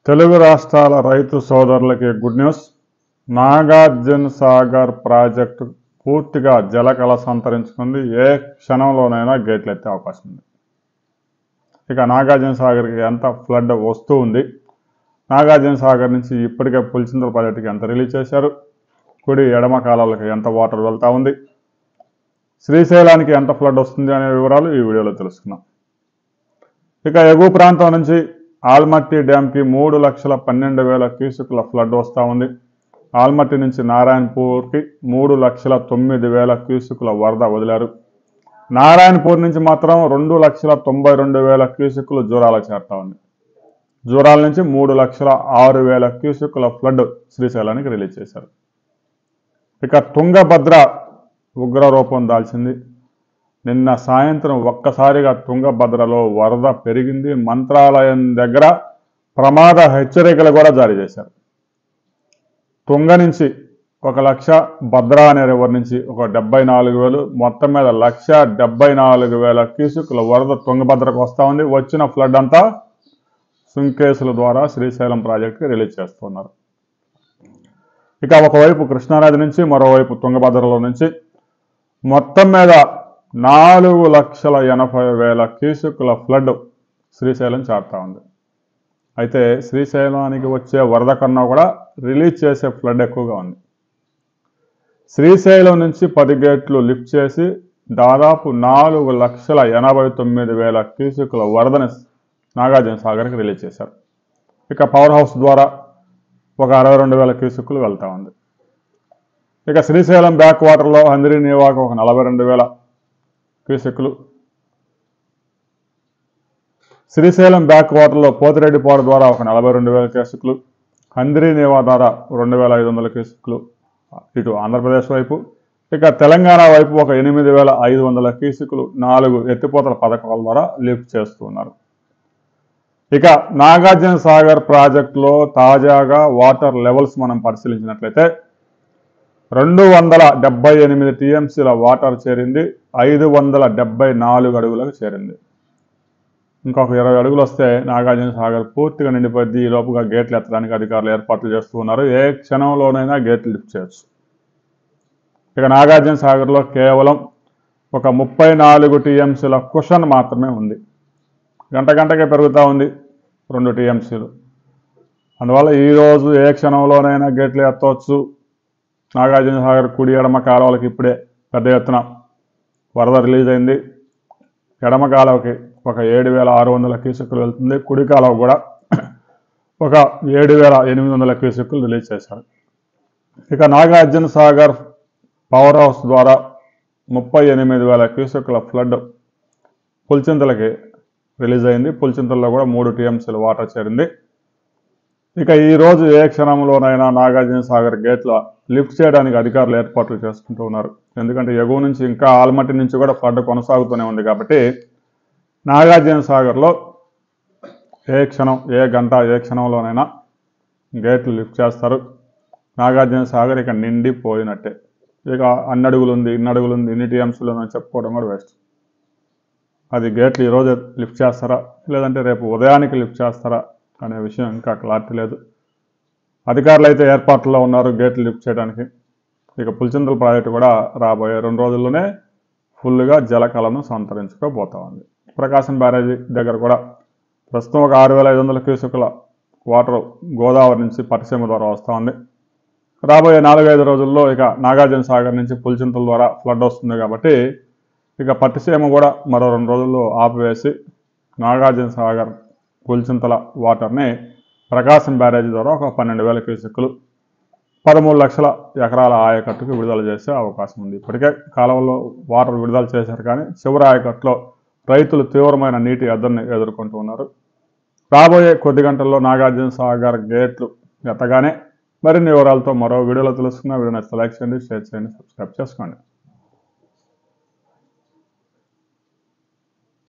తెలుగు రాష్ట్రాల రైతు సోదరులకి good news. Nagarjuna Sagar project పూర్తిగా జలకళ సంతరించుకుంది. ఏ క్షణంలోనైనా గేట్లు ఎత్తే అవకాశం ఉంది. ఇక నాగార్జున సాగర్కి ఎంత ఫ్లడ్ వస్తూ ఉంది, నాగార్జున సాగర్ నుంచి ఇప్పటికే పులిచింతల ప్రాజెక్టుకి ఎంత రిలీజ్ చేశారు, కుడి ఎడమ కాలాలకు ఎంత వాటర్ వెళ్తూ ఉంది, శ్రీశైలానికి ఎంత ఫ్లడ్ వస్తుంది అనే వివరాలు ఈ వీడియోలో తెలుసుకుందాం. ఇక ఎగువ ప్రాంతం నుంచి ఆల్మట్టి డ్యాంకి 3,12,000 క్యూసెక్ల ఫ్లడ్ వస్తూ ఉంది. ఆల్మట్టి నుంచి నారాయణపూర్కి 3,09,000 క్యూసెక్ల వరద వదిలారు. నారాయణపూర్ నుంచి మాత్రం 2,92,000 క్యూసెక్లు జూరాలకు చేరుతా ఉంది. జూరాల నుంచి 3,06,000 క్యూసెక్ల ఫ్లడ్ శ్రీశైలానికి రిలీజ్ చేశారు. ఇక తుంగభద్ర ఉగ్ర రూపం దాల్చింది. నిన్న సాయంత్రం ఒక్కసారిగా తుంగభద్రలో వరద పెరిగింది. మంత్రాలయం దగ్గర ప్రమాద హెచ్చరికలు కూడా జారీ చేశారు. తుంగ నుంచి 1,00,000, భద్ర అనే రివర్ నుంచి ఒక 74,000, మొత్తం మీద 1,74,000 క్యూసెక్ల వరద తుంగభద్రకు వస్తూ ఉంది. వచ్చిన ఫ్లడ్ అంతా సుంకేసుల ద్వారా శ్రీశైలం ప్రాజెక్టుకి రిలీజ్ చేస్తున్నారు. ఇక ఒకవైపు కృష్ణానది నుంచి, మరోవైపు తుంగభద్రలో నుంచి మొత్తం మీద 4,80,000 క్యూసెక్ల ఫ్లడ్ శ్రీశైలం చేరుతా ఉంది. అయితే శ్రీశైలానికి వచ్చే వరద కన్నా కూడా రిలీజ్ చేసే ఫ్లడ్ ఎక్కువగా ఉంది. శ్రీశైలం నుంచి 10 గేట్లు లిఫ్ట్ చేసి దాదాపు 4,89,000 క్యూసెక్ల వరదని నాగార్జున సాగర్కి రిలీజ్ చేశారు. ఇక పవర్ హౌస్ ద్వారా ఒక 62,000 క్యూసెక్లు వెళ్తూ ఉంది. ఇక శ్రీశైలం బ్యాక్ వాటర్లో హంద్రీ నీవాకు ఒక 42,000 క్యూసెక్లు, శ్రీశైలం బ్యాక్ వాటర్లో పోతిరెడ్డిపాడు ద్వారా ఒక 42,000 క్యూసెక్లు, హంద్రీ నీవా ద్వారా 2,500 క్యూసెక్లు ఇటు ఆంధ్రప్రదేశ్ వైపు. ఇక తెలంగాణ వైపు ఒక 8,500 క్యూసెక్లు 4 ఎత్తిపోతల పథకాల ద్వారా లిఫ్ట్ చేస్తున్నారు. ఇక నాగార్జున సాగర్ ప్రాజెక్టులో తాజాగా వాటర్ లెవెల్స్ మనం పరిశీలించినట్లయితే 278 టీఎంసీల వాటర్ చేరింది. 574 అడుగులకు చేరింది. ఇంకొక 20 అడుగులు వస్తే నాగార్జున సాగర్ పూర్తిగా నిండిపోద్ది. ఈ లోపుగా గేట్లు ఎత్తడానికి అధికారులు ఏర్పాట్లు చేస్తూ ఉన్నారు. ఏ క్షణంలోనైనా గేట్లు లిఫ్ట్ చేయొచ్చు. ఇక నాగార్జున సాగర్లో కేవలం ఒక 34 టీఎంసీల కుషన్ మాత్రమే ఉంది. గంటకే పెరుగుతూ ఉంది 2 టీఎంసీలు. అందువల్ల ఈరోజు ఏ క్షణంలోనైనా గేట్లు ఎత్తవచ్చు. నాగార్జున సాగర్ కుడి ఎడమ కాలువలకి ఇప్పుడే పెద్ద ఎత్తున వరద రిలీజ్ అయింది. ఎడమ కాలువకి ఒక 7,600 క్యూసెక్లు వెళ్తుంది. కుడి కాలువ కూడా ఒక 7,800 క్యూసెక్లు రిలీజ్ చేశారు. ఇక నాగార్జున సాగర్ పవర్ హౌస్ ద్వారా 38,000 క్యూసెక్ల ఫ్లడ్ పులిచింతలకి రిలీజ్ అయింది. పులిచింతల్లో కూడా 3 టీఎంసీల వాటర్ చేరింది. ఇక ఈరోజు ఏ క్షణంలోనైనా నాగార్జున సాగర్ గేట్ల లిఫ్ట్ చేయడానికి అధికారులు ఏర్పాట్లు చేసుకుంటూ ఉన్నారు. ఎందుకంటే ఎగువ నుంచి ఇంకా ఆల్మట్టి నుంచి కూడా ఫ్లడ్ కొనసాగుతూనే ఉంది కాబట్టి నాగార్జున సాగర్లో ఏ క్షణం, ఏ గంట, ఏ క్షణంలోనైనా గేట్లు లిఫ్ట్ చేస్తారు. నాగార్జున సాగర్ ఇక నిండిపోయినట్టే. ఇక అన్ని అడుగులు ఉంది, ఇన్ని అడుగులు ఉంది, ఇన్ని టీఎంసీలు ఉందని చెప్పుకోవడం కూడా వేస్ట్. అది గేట్లు ఈరోజు లిఫ్ట్ చేస్తారా లేదంటే రేపు ఉదయానికి లిఫ్ట్ చేస్తారా అనే విషయం ఇంకా క్లారిటీ లేదు. అధికారులు అయితే ఏర్పాట్లలో ఉన్నారు గేట్లు లిఫ్ట్ చేయడానికి. ఇక పులిచింతల ప్రాజెక్టు కూడా రాబోయే 2 రోజుల్లోనే ఫుల్గా జలకళను సంతరించుకోబోతా ఉంది. ప్రకాశం బ్యారేజీ దగ్గర కూడా ప్రస్తుతం ఒక 6,500 క్యూసెక్ల వాటర్ గోదావరి నుంచి పట్టిసీమ ద్వారా వస్తూ ఉంది. రాబోయే 4-5 రోజుల్లో ఇక నాగార్జున సాగర్ నుంచి పులిచింతల ద్వారా ఫ్లడ్ వస్తుంది కాబట్టి ఇక పట్టిసీమ కూడా మరో 2 రోజుల్లో ఆపివేసి నాగార్జున సాగర్ పులిచింతల వాటర్ని ప్రకాశం బ్యారేజీ ద్వారా ఒక 12,000 క్యూసెక్లు 13 లక్షల ఎకరాల ఆయకట్టుకు విడుదల చేసే అవకాశం ఉంది. ఇప్పటికే కాలువల్లో వాటర్ విడుదల చేశారు కానీ చివరి ఆయకట్టులో రైతులు తీవ్రమైన నీటి ఎద్దడిని ఎదుర్కొంటూ ఉన్నారు. రాబోయే కొద్ది గంటల్లో నాగార్జున సాగర్ గేట్లు ఎత్తగానే మరిన్ని వివరాలతో మరో వీడియోలో తెలుసుకున్న వీడియో నచ్చితే లైక్ చేయండి, షేర్ చేయండి, సబ్స్క్రైబ్ చేసుకోండి.